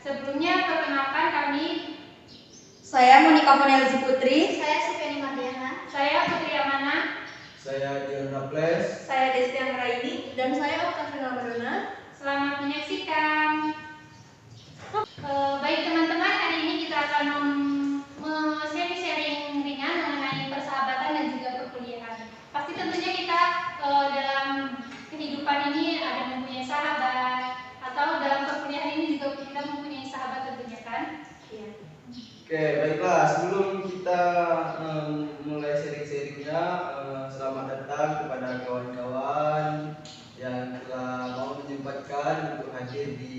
Sebelumnya perkenalkan kami. Saya Monika Monelzi Putri. Saya Sufiani Mardiana. Saya Putri Amana. Saya Dion Raples. Saya Desti Anggraini. Dan saya Oktavina Madonna. Selamat menyaksikan. Baik teman-teman, hari ini kita akan sharing ringan mengenai persahabatan dan juga perkuliahan. Pasti tentunya kita dalam kehidupan ini ada mempunyai sahabat, atau dalam perkuliahan ini juga kita mempunyai sahabat tentunya kan? Iya. Oke, baiklah. Sebelum kita mulai sharing-sharingnya, selamat datang kepada kawan-kawan yang telah mau menyempatkan untuk hadir di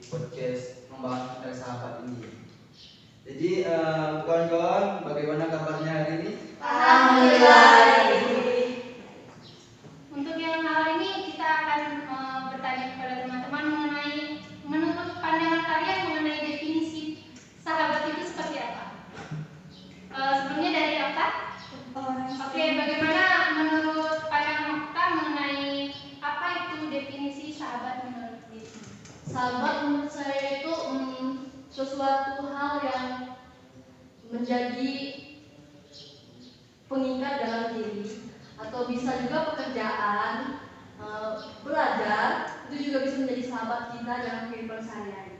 podcast membahas tentang sahabat ini. Jadi, kawan-kawan, bagaimana kabarnya hari ini? Alhamdulillah. Untuk yang hal ini kita akan bertanya kepada teman-teman mengenai menurut pandangan kalian mengenai definisi sahabat itu seperti apa? Sebelumnya dari Okta. Oke, bagaimana menurut pandangan Okta mengenai apa itu definisi sahabat menurut Desi? Sahabat menurut saya itu sesuatu hal yang menjadi pengikat dalam diri, atau bisa juga pekerjaan, belajar, itu juga bisa menjadi sahabat kita dalam kehidupan sehari-hari.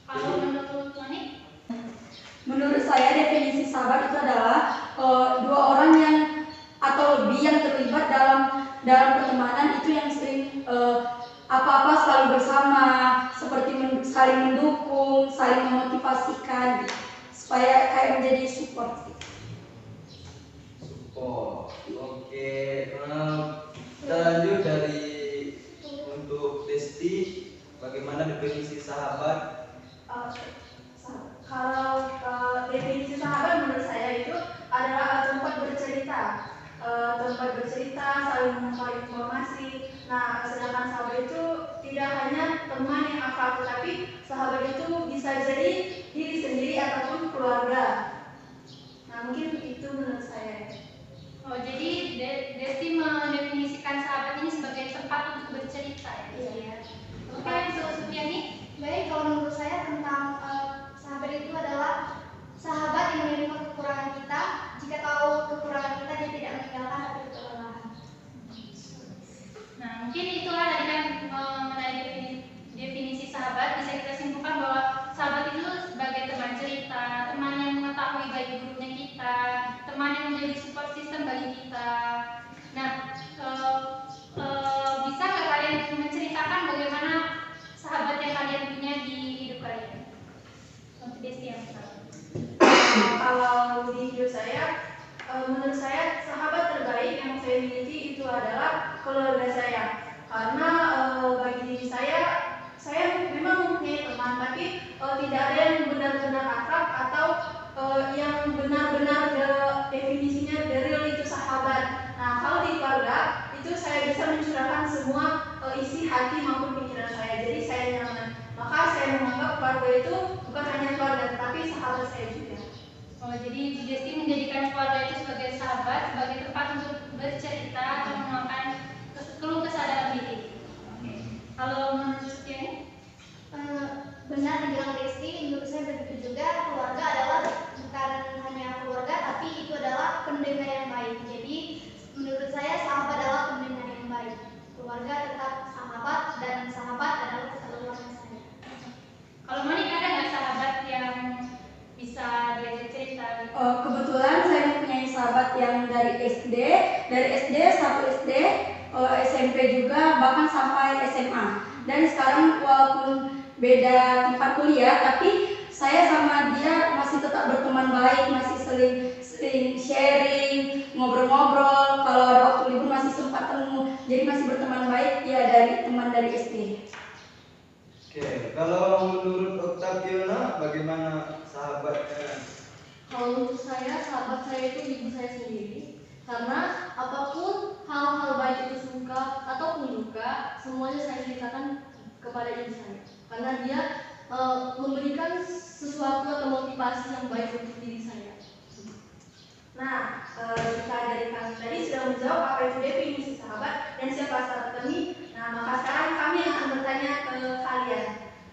Kalau menurut Tony? Menurut saya definisi sahabat itu adalah dua orang yang atau lebih yang terlibat dalam pertemanan itu yang sering apa-apa selalu bersama, seperti saling mendukung, saling memotivasikan, supaya kayak menjadi support. Support. Oke, kita lanjut dari untuk Desti. Bagaimana definisi sahabat? Kalau definisi sahabat menurut saya itu adalah tempat bercerita, saling mengetahui informasi. Nah, sedangkan sahabat itu tidak hanya teman yang akrab, tetapi sahabat itu bisa jadi diri sendiri ataupun keluarga. Nah, mungkin itu menurut saya. Oh, jadi Desti mendefinisikan sahabat ini sebagai tempat untuk bercerita ya? Iya. Oke, untuk Sufiani? Baik, kalau menurut saya tentang sahabat itu adalah sahabat yang menerima kekurangan kita. Jika tahu kekurangan kita, dia tidak meninggalkan tapi berkenalan. Nah, mungkin itulah tadi kan mengenai definisi sahabat. Bisa kita simpulkan bahwa sahabat itu sebagai teman cerita, teman yang mengetahui baik buruknya kita, teman yang menjadi support system bagi kita. Nah, bisa nggak kalian menceritakan bagaimana sahabat yang kalian punya di hidup kalian? Untuk Desti yang pertama. Kalau di hidup saya, menurut saya sahabat terbaik yang saya miliki itu adalah keluarga saya. Karena bagi diri saya memang mempunyai teman, tapi tidak ada yang benar-benar akrab atau yang benar-benar definisinya real itu sahabat. Nah, kalau di keluarga itu saya bisa mencurahkan semua isi hati maupun pikiran saya. Jadi saya nyaman. Maka saya menganggap keluarga itu bukan hanya keluarga, tetapi sahabat saya juga. Oh, jadi Desti menjadikan keluarga itu sebagai sahabat, sebagai tempat untuk bercerita atau meluapkan keluh kesah dalam diri. Oke. Kalau menurut Sufiani? Benar dibilang Desti, menurut saya begitu juga. Keluarga adalah bukan hanya keluarga, tapi itu adalah pendengar yang baik. Jadi menurut saya sahabat adalah pendengar yang baik. Keluarga tetap sahabat, dan sahabat adalah tetap keluarga saya. Kalau Monik ada nggak sahabat yang bisa diajak cerita? Kebetulan saya mempunyai sahabat yang dari SD satu SD, SMP juga, bahkan sampai SMA. Dan sekarang walaupun beda tempat kuliah, tapi saya sama dia masih tetap berteman baik, masih sering sharing, ngobrol-ngobrol. Kalau ada waktu libur masih sempat temu, jadi masih berteman baik ya dari teman dari SD. Oke, kalau menurut Oktaviana, bagaimana sahabatnya? Kalau menurut saya, sahabat saya itu ibu saya sendiri. Karena apapun hal-hal baik itu suka ataupun duka, semuanya saya ceritakan kepada ibu saya. Karena dia memberikan sesuatu atau motivasi yang baik untuk diri saya. Nah, kita dari kami tadi sudah menjawab apa itu definisi sahabat dan siapa sahabat kami. Nah, maka sekarang kami akan bertanya ke kalian.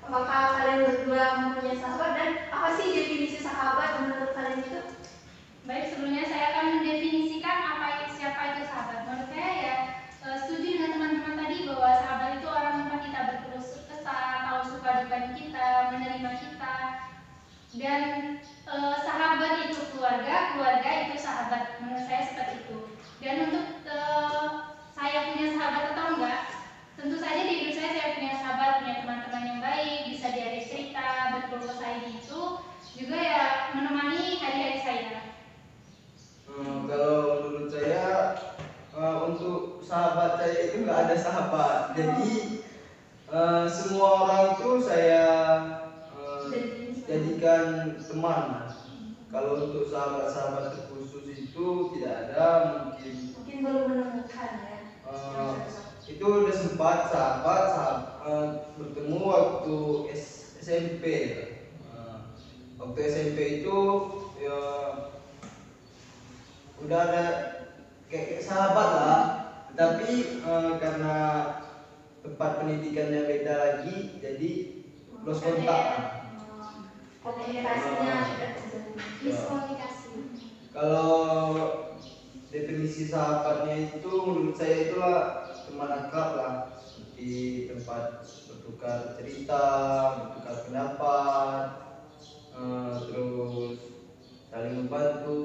Apakah kalian berdua mempunyai sahabat dan apa sih definisi sahabat menurut kalian itu? Baik, sebelumnya saya akan mendefinisikan siapa itu sahabat. Menurut saya ya setuju dengan teman-teman tadi bahwa sahabat itu orang tempat kita berkeluh kesah, tahu suka duka kita, menerima kita. Dan sahabat itu keluarga, keluarga itu sahabat. Menurut saya seperti itu. Dan untuk saya punya sahabat atau enggak, tentu saja di hidup saya punya sahabat, punya teman-teman yang baik, bisa diajak cerita, berkeluh kesah gitu, juga ya menemani hari-hari saya. Kalau menurut saya untuk sahabat saya itu nggak ada sahabat. Jadi semua orang itu saya jadikan teman. Kalau untuk sahabat-sahabat terkhusus itu tidak ada, Mungkin belum menemukan ya. itu udah sempat sahabat bertemu waktu SMP. Waktu SMP itu ya udah ada kayak sahabat lah, tapi karena tempat pendidikannya beda lagi, jadi lost kontak. Komunikasinya tidak terjalin. Miskomunikasi. Kalau definisi sahabatnya itu menurut saya itulah teman akrab lah, di tempat bertukar cerita, bertukar pendapat, terus saling membantu.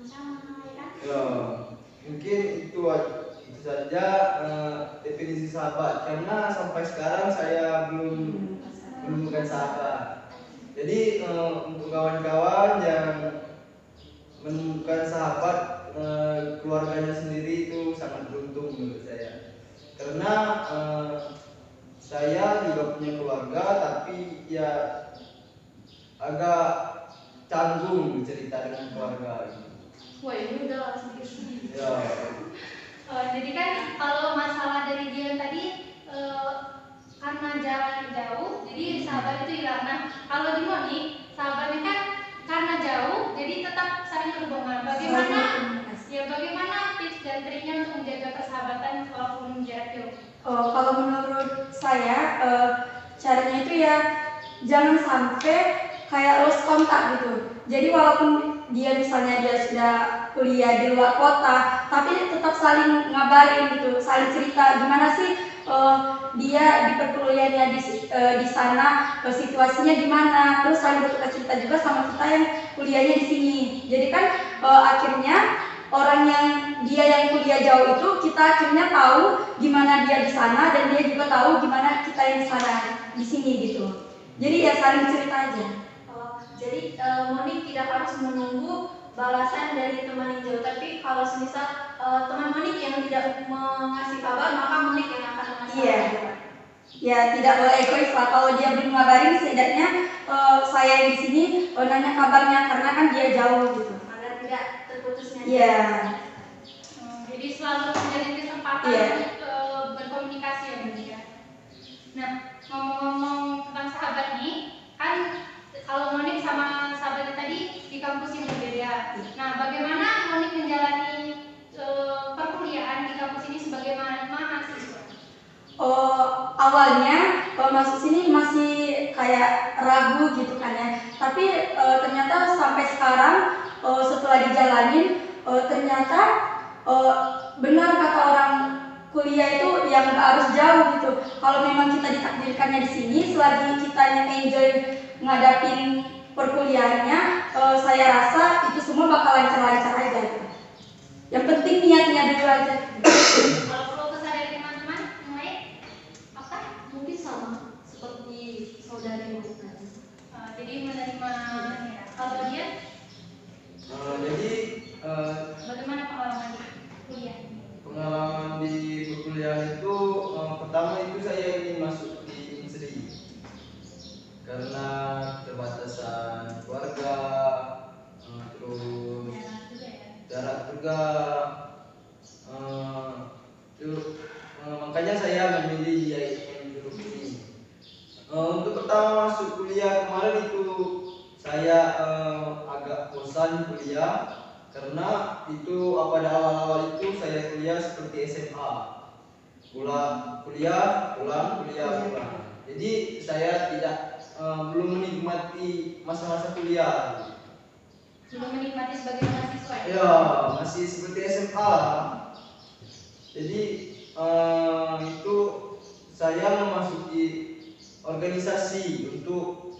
Sama-sama ya kan? Ya, mungkin itu saja definisi sahabat, karena sampai sekarang saya belum menemukan sahabat. Jadi untuk kawan-kawan yang menemukan sahabat, keluarganya sendiri itu sangat beruntung menurut saya. Karena saya juga punya keluarga, tapi ya agak canggung cerita dengan keluarga gitu. Wah, ini udah sedikit. Ya. Jadi kan kalau masalah dari Dian tadi karena jarak jauh, jadi sahabat itu hilang. Nah, kalau di Moni, sahabatnya kan karena jauh, jadi tetap saling berhubungan. Bagaimana tips dan triknya untuk menjaga persahabatan walaupun jarak jauh? Kalau menurut saya caranya itu ya jangan sampai kayak lost kontak gitu. Jadi walaupun dia sudah kuliah di luar kota, tapi tetap saling ngabarin gitu, saling cerita gimana sih dia di perkuliahannya di sana, situasinya gimana, terus saling bertukar cerita juga sama kita yang kuliahnya di sini. Jadi kan akhirnya orang yang kuliah jauh itu kita akhirnya tahu gimana dia di sana dan dia juga tahu gimana kita yang di sana di sini gitu. Jadi ya saling cerita aja. Jadi Moni tidak harus menunggu balasan dari teman yang jauh, tapi kalau semisal teman Monik yang tidak mengasih kabar, maka Monik yang akan mengasih kabar. Ya tidak boleh egois lah, kalau dia belum ngabarin setidaknya saya yang di sini nanya kabarnya, karena kan dia jauh gitu. Agar tidak terputusnya. Iya. Jadi selalu menjadi kesempatan untuk berkomunikasi ya Monik ya. Nah, ngomong-ngomong tentang sahabat nih, kan kalau Monik sama sahabatnya tadi di kampus yang berbeda. Nah, bagaimana Monik menjalani perkuliahan di kampus ini sebagai mahasiswa? Awalnya masuk sini masih kayak ragu gitu kan ya. Tapi ternyata sampai sekarang setelah dijalanin ternyata benar kata orang kuliah itu yang gak harus jauh gitu. Kalau memang kita ditakdirkannya di sini, selagi kita yang enjoy ngadapin perkuliahannya, saya rasa itu semua bakal lancar-lancar aja gitu. Yang penting niatnya dulu aja. Kalau perlu kesan dari teman-teman yang lain, apa? Mungkin sama seperti saudari Monik tadi. Jadi menerima ya. Kalau dia, Jadi bagaimana pengalaman di kuliah? pengalaman di perkuliahan itu pertama itu saya ingin masuk di industri karena keterbatasan keluarga, terus jarak juga, makanya saya memilih IAIN Group ini. Untuk pertama masuk kuliah kemarin itu saya agak bosan kuliah, karena itu pada awal-awal itu saya kuliah seperti SMA, kuliah pulang. Jadi saya belum menikmati masa-masa kuliah. Belum menikmati sebagai mahasiswa. Ya, masih seperti SMA lah. Jadi itu saya memasuki organisasi untuk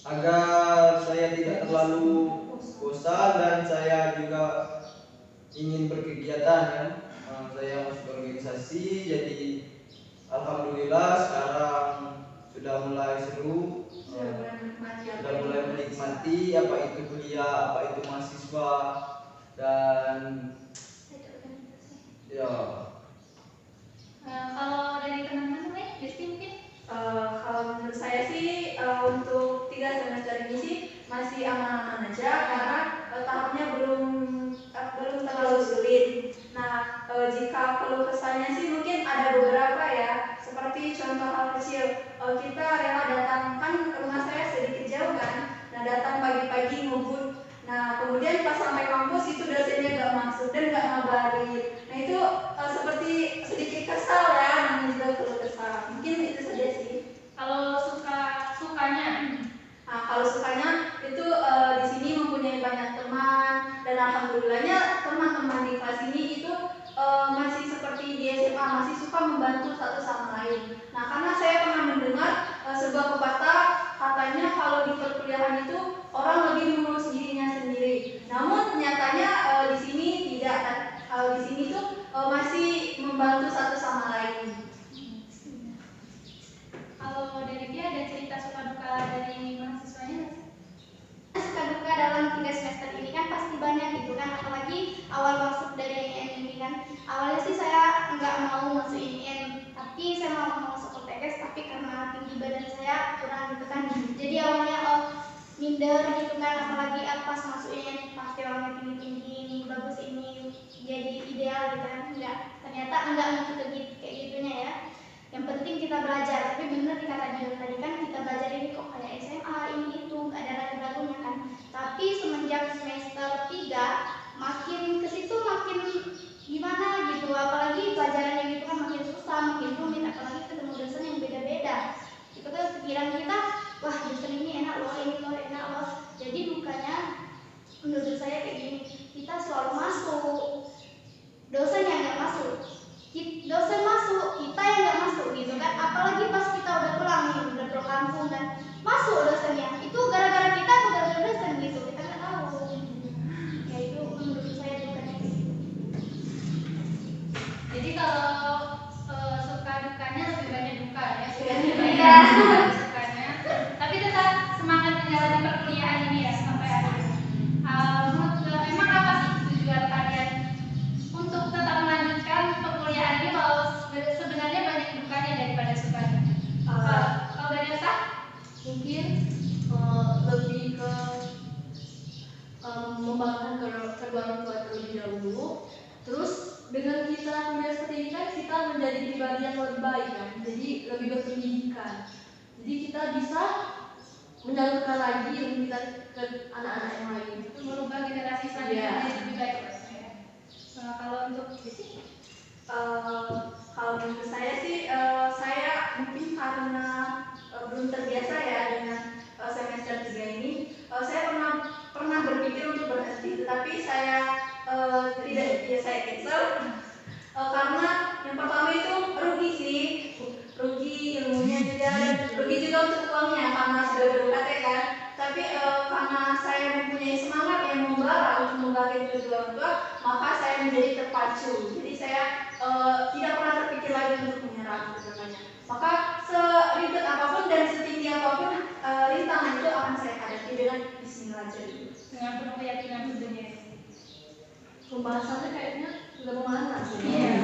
agar saya tidak terlalu bosan dan saya juga ingin berkegiatan ya. Saya masuk organisasi, jadi alhamdulillah sekarang sudah mulai seru. Sudah mulai menikmati apa itu kuliah, apa itu mahasiswa, dan ya. Kalau dari teman-teman lain, Desti mungkin? Kalau menurut saya sih untuk 3 semester ini sih masih aman-aman aja karena tahapnya belum terlalu sulit. Nah, jika keluh kesahnya sih mungkin ada beberapa ya. Seperti contoh hal kecil, kita rela datang, kan rumah saya sedikit jauh kan. Nah, datang pagi-pagi ngebut. Nah, kemudian pas sampai kampus itu dosennya gak masuk dan gak ngabarin. Nah, itu seperti sedikit kesal ya, namanya juga keluh kesah. Mungkin itu saja sih. Kalau sukanya, Nah, kalau sukanya itu di sini mempunyai banyak teman dan alhamdulillahnya teman-teman di kelas ini itu masih seperti di SMA, masih suka membantu satu sama lain. Nah, karena saya pernah mendengar sebuah pepatah katanya kalau di perkuliahan itu orang lebih mengurus dirinya sendiri. Namun nyatanya di sini tidak. Di sini tuh masih membantu satu sama lain. kalau dari dia ada cerita suka duka dari mahasiswanya nggak sih? Suka duka dalam 3 semester ini kan pasti banyak gitu kan, apalagi awal masuk dari IN ini kan. Awalnya sih saya nggak mau masuk IN, tapi saya mau masuk UTS, tapi karena tinggi badan saya kurang gitu kan, jadi awalnya minder gitu kan, apalagi pas masuk IN pasti orangnya tinggi-tinggi, ini bagus, ini jadi ideal gitu kan. Ternyata enggak kayak gitunya ya. Yang penting kita belajar, tapi bener dikata Dion tadi kan, kita belajar ini kok kayak SMA ini itu gak ada ragu-ragunya kan. Tapi semenjak semester 3 makin ke situ makin gimana gitu, apalagi pelajarannya gitu kan makin susah, makin rumit, apalagi ketemu dosen yang beda-beda. Itu kan pikiran kita, wah dosen ini enak loh, ini loh enak loh. Jadi dukanya menurut saya kayak gini, kita selalu masuk, dosen yang nggak masuk. Dosen masuk, kita yang nggak masuk gitu kan. Apalagi pas kita udah pulang nih, udah pulang kampung kan, masuk dosennya. Itu gara-gara kita atau gara-gara dosen gitu, kita nggak tahu. Ya itu menurut saya dukanya gitu. Jadi kalau suka dukanya lebih banyak duka ya, Iya. sukanya. Tapi tetap semangat menjalani perkuliahan ini ya sampai akhir. Memang apa sih tujuan kalian untuk tetap melanjutkan perkuliahan ini kalau sebenarnya banyak dukanya daripada sukanya? Kalau dari Esa? Mungkin lebih ke membanggakan kedua orang tua terlebih dahulu. Terus dengan kita kuliah seperti ini kan kita menjadi pribadi yang lebih baik kan, jadi lebih berpendidikan. Jadi kita bisa menyalurkan lagi ilmu kita ke anak-anak yang lain. Itu merubah generasi selanjutnya menjadi lebih baik ya. Kalau untuk Desi? Kalau menurut saya sih, saya mungkin karena belum terbiasa ya dengan semester 3 ini, saya pernah berpikir untuk berhenti, tetapi saya tidak, ya saya cancel karena yang pertama itu rugi sih, rugi ilmunya juga, dan rugi juga untuk uangnya karena sudah ber-UKT kan. Tapi karena saya mempunyai semangat yang membara untuk membangkitkan kedua orang tua, maka saya menjadi terpacu. Jadi saya tidak pernah terpikir lagi untuk menyerah kedepannya. Maka seribet apapun dan setinggi apapun rintangan itu akan saya hadapi dengan Bismillah aja dulu. Dengan penuh keyakinan tentunya. Pembahasannya kayaknya sudah memanas. Iya.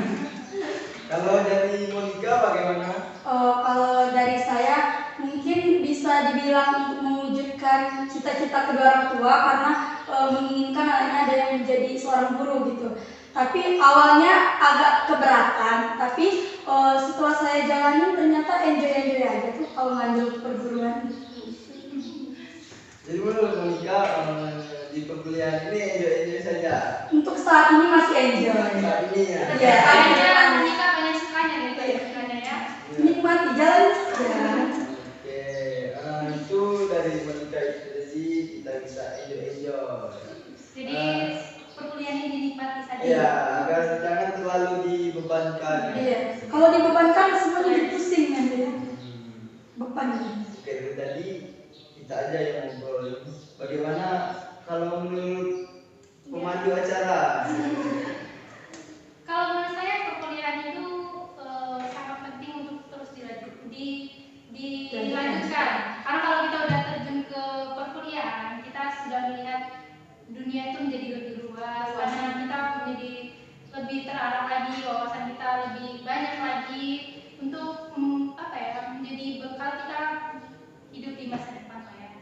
Kalau dari Monica bagaimana? Kalau dari saya mungkin bisa dibilang untuk mewujudkan cita-cita kedua orang tua karena menginginkan anaknya ada yang menjadi seorang guru gitu. Tapi awalnya agak keberatan, tapi setelah saya jalani ternyata enjoy aja tuh kalau ngambil perguruan. Jadi menurut Monica di perkuliahan ini enjoy saja. Untuk saat ini masih enjoy. Saat ini ya. Iya. Kayaknya Monica banyak sukanya gitu ya, sukanya ya. beban. Oke, dari tadi kita aja yang ngobrol. Bagaimana kalau menurut pemandu acara? Kalau menurut saya perkuliahan itu sangat penting untuk terus dilanjutkan. Karena kalau kita udah terjun ke perkuliahan, kita sudah melihat dunia itu menjadi lebih luas. Karena kita menjadi lebih terarah lagi, wawasan kita lebih banyak lagi untuk menjadi bekal kita hidup di masa depan, Pak ya.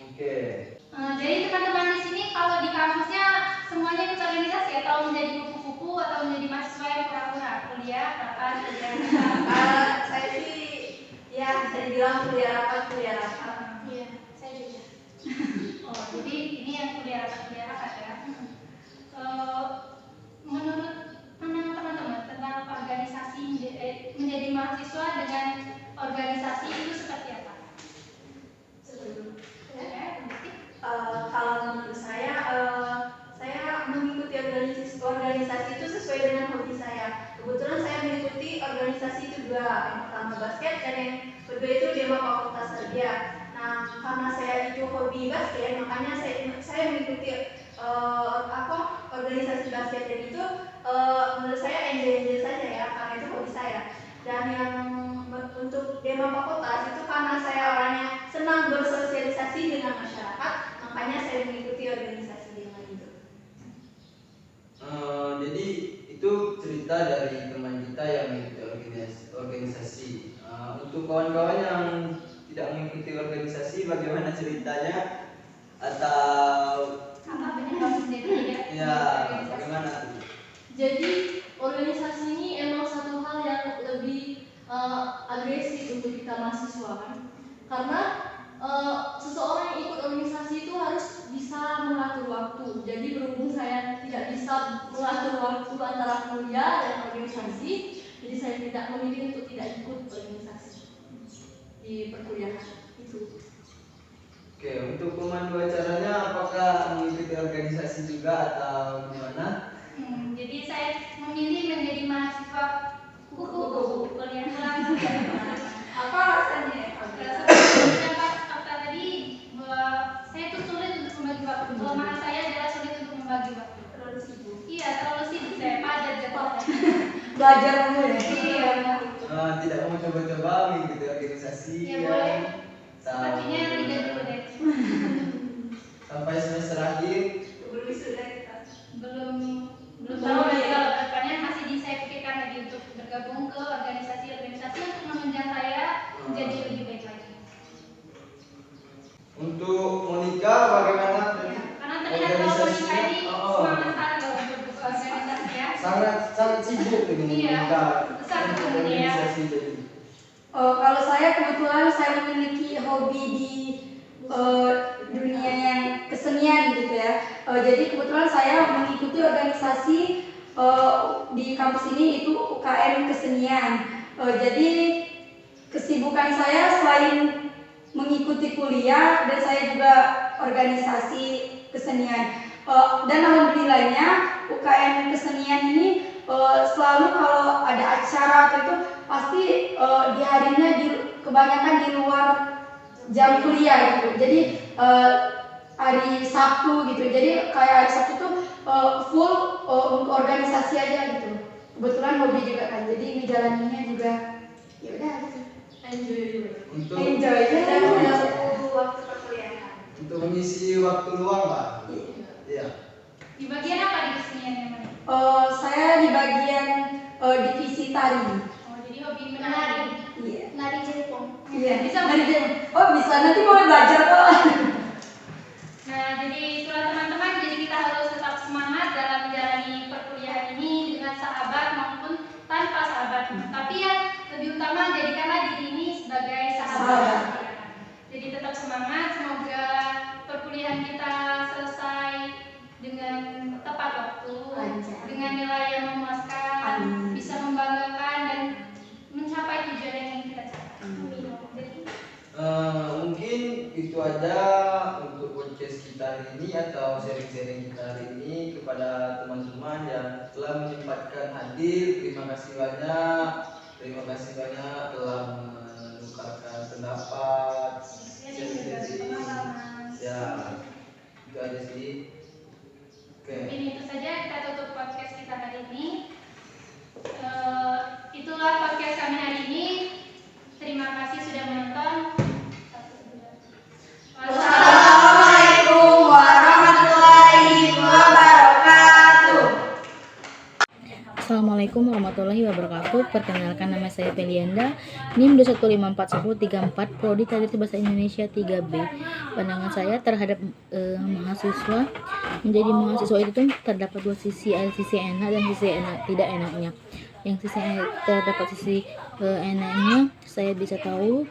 Oke. Jadi teman-teman di sini kalau di kampusnya semuanya ikut organisasi atau menjadi kupu-kupu atau menjadi mahasiswa yang pura-pura kuliah kapan kuliah. Saya sih ya bisa dibilang kuliah rapat. Iya, saya juga. Oh, jadi ini yang kuliah rapat ya. Menurut pandangan teman-teman tentang organisasi menjadi mahasiswa dengan organisasi itu seperti apa? Kalau menurut saya mengikuti organisasi itu sesuai dengan hobi saya. Kebetulan saya mengikuti organisasi itu dua, yang pertama basket dan yang kedua itu Dema Fakultas Sergia. Nah, karena saya itu hobi basket, makanya saya mengikuti organisasi basket dan itu menurut saya enjoy saja ya, karena itu hobi saya. Dan yang untuk Dema Fakultas itu karena saya orangnya senang bersosialisasi dengan masyarakat, makanya saya mengikuti organisasi Dema itu. Jadi itu cerita dari teman kita yang mengikuti organisasi. Untuk kawan-kawan yang tidak mengikuti organisasi, bagaimana ceritanya? Atau Apa penyebab sendiri ya? ya bagaimana tuh? Jadi organisasi ini emang satu hal yang lebih agresif untuk kita mahasiswa kan, karena seseorang yang ikut organisasi itu harus bisa mengatur waktu. Jadi berhubung saya tidak bisa mengatur waktu antara kuliah dan organisasi, jadi saya tidak memilih untuk tidak ikut organisasi di perkuliahan itu. Oke, untuk pemandu acaranya apakah mengikuti organisasi juga atau gimana? Jadi saya memilih menjadi mahasiswa kupu-kupu kuliah ulang. Apa alasannya? Seperti dapat fakta tadi bahwa saya itu sulit untuk membagi waktu. Kelemahan saya adalah sulit untuk membagi waktu. Terlalu sibuk. Iya, terlalu sibuk saya padat jadwal saya. Belajar dulu ya. Iya. Tidak mau coba-coba mengikuti organisasi Ya boleh. Sepertinya tahu tidak dulu deh. sampai semester akhir. Belum wisuda kita. Belum tahu lagi kalau depannya masih saya pikirkan lagi untuk bergabung ke organisasi-organisasi untuk menunjang saya menjadi lebih baik lagi. Untuk Monica bagaimana? Karena terlihat kalau Monica ini semangat sekali kalau untuk organisasi ya. sangat sibuk dengan Iya, Monica. besar Untuk kemudian ya. organisasi jadi. Kalau saya kebetulan saya memiliki hobi di dunia yang kesenian gitu ya. Jadi kebetulan saya mengikuti organisasi di kampus ini itu UKM Kesenian. Jadi kesibukan saya selain mengikuti kuliah dan saya juga organisasi kesenian. Dan alhamdulillahnya UKM Kesenian ini selalu kalau ada acara atau itu pasti dihadirinya kebanyakan di luar jam kuliah gitu. Jadi hari Sabtu gitu. Jadi kayak hari Sabtu tuh full untuk organisasi aja gitu. Kebetulan hobi juga kan. Jadi ngejalaninnya juga ya udah gitu. Enjoy. Enjoy Dan aja. waktu perkuliahan. Untuk mengisi waktu luang, Pak. Iya. Di bagian apa di kesenian yang mana? Saya di bagian divisi tari. Oh, jadi hobi menari. Iya. Nari jepong. Iya. Bisa bisa nanti mau belajar kok. Nah, jadi itulah teman-teman, jadi kita harus tetap semangat dalam menjalani perkuliahan ini dengan sahabat maupun tanpa sahabat. Tapi yang lebih utama jadikanlah diri ini sebagai sahabat. Jadi tetap semangat, semoga perkuliahan kita selesai dengan tepat waktu, dengan nilai yang memuaskan, bisa membanggakan dan mencapai tujuan yang ingin kita capai. Jadi, Mungkin itu aja untuk podcast kita hari ini atau sharing-sharing kita hari ini kepada teman-teman yang telah menyempatkan hadir. Terima kasih banyak telah wabarakatuh. Perkenalkan, nama saya Felianda, NIM 2154134, Prodi Tadris Bahasa Indonesia 3B. Pandangan saya terhadap mahasiswa, menjadi mahasiswa itu tuh terdapat dua sisi, ada sisi enak dan sisi tidak enaknya. Yang sisi terdapat sisi enaknya, saya bisa tahu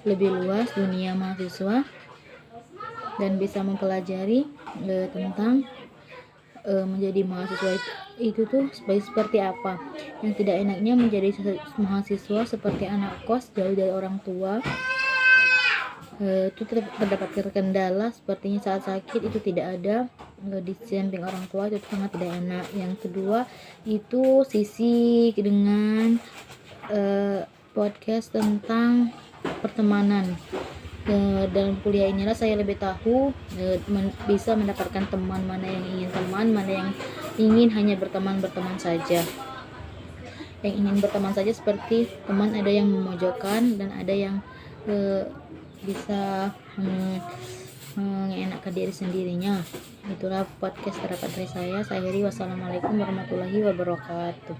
lebih luas dunia mahasiswa dan bisa mempelajari tentang menjadi mahasiswa itu tuh seperti apa. Yang tidak enaknya menjadi mahasiswa seperti anak kos jauh dari orang tua, itu terdapat terkendala sepertinya saat sakit itu tidak ada di samping orang tua, itu sangat tidak enak. Yang kedua itu sisi dengan podcast tentang pertemanan. Dalam kuliah inilah saya lebih tahu bisa mendapatkan teman, mana yang ingin teman, mana yang ingin hanya berteman saja. Yang ingin berteman saja seperti teman ada yang memojokkan dan ada yang bisa mengenakkan diri sendirinya. Itulah podcast terdapat dari saya. Saya akhiri, wassalamualaikum warahmatullahi wabarakatuh.